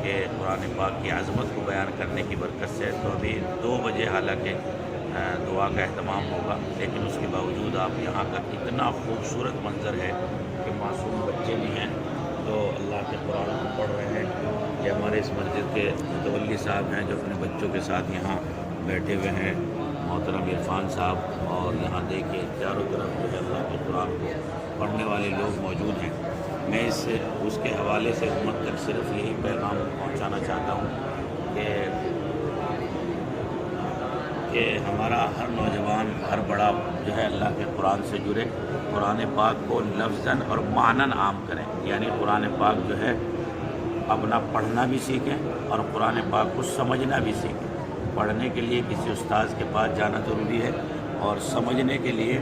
کہ قرآن پاک کی عظمت کو بیان کرنے کی برکت سے تو ابھی 2 بجے حالانکہ دعا کا اہتمام ہوگا، لیکن اس کے باوجود آپ یہاں کا اتنا خوبصورت منظر ہے کہ معصوم بچے بھی ہیں تو اللہ کے قرآن کو پڑھ رہے ہیں۔ یہ ہمارے اس مسجد کے متولی صاحب ہیں جو اپنے بچوں کے ساتھ یہاں بیٹھے ہوئے ہیں، محترم عرفان صاحب، اور یہاں دیکھیے چاروں طرف جو ہے اللہ کے قرآن کو پڑھنے والے لوگ موجود ہیں۔ میں اس کے حوالے سے امت تک صرف یہی پیغام پہنچانا چاہتا ہوں کہ ہمارا ہر نوجوان، ہر بڑا جو ہے اللہ کے قرآن سے جڑے، قرآن پاک کو لفظاً اور معناً عام کریں، یعنی قرآن پاک جو ہے اپنا پڑھنا بھی سیکھیں اور قرآن پاک کو سمجھنا بھی سیکھیں۔ پڑھنے کے لیے کسی استاذ کے پاس جانا ضروری ہے، اور سمجھنے کے لیے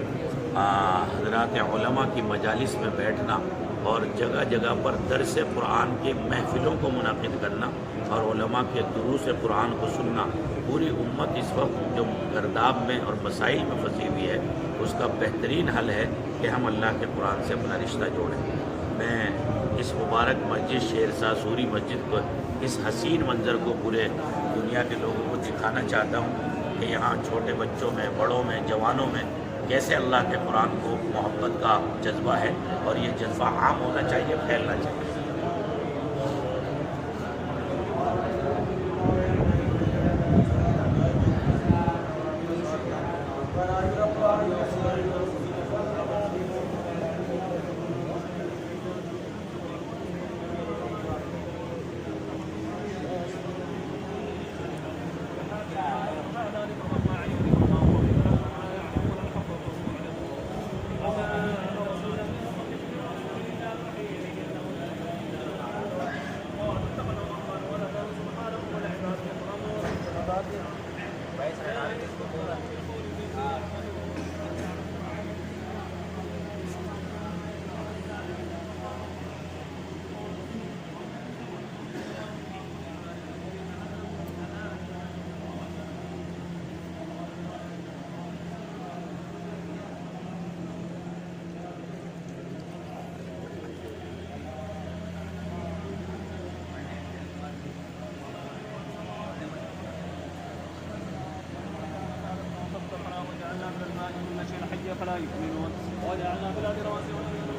حضرات علماء کی مجالس میں بیٹھنا اور جگہ جگہ پر درس قرآن کے محفلوں کو منعقد کرنا اور علماء کے دروس قرآن کو سننا۔ پوری امت اس وقت جو گرداب میں اور مسائل میں پھنسی ہوئی ہے، اس کا بہترین حل ہے کہ ہم اللہ کے قرآن سے اپنا رشتہ جوڑیں۔ میں اس مبارک مسجد شیر شاہ سوری مسجد کو، اس حسین منظر کو پورے دنیا کے لوگوں کو دکھانا چاہتا ہوں کہ یہاں چھوٹے بچوں میں، بڑوں میں، جوانوں میں کیسے اللہ کے قرآن کو محبت کا جذبہ ہے، اور یہ جذبہ عام ہونا چاہیے، پھیلنا چاہیے۔ فلا يؤمنون وجعلنا بلاد رواسي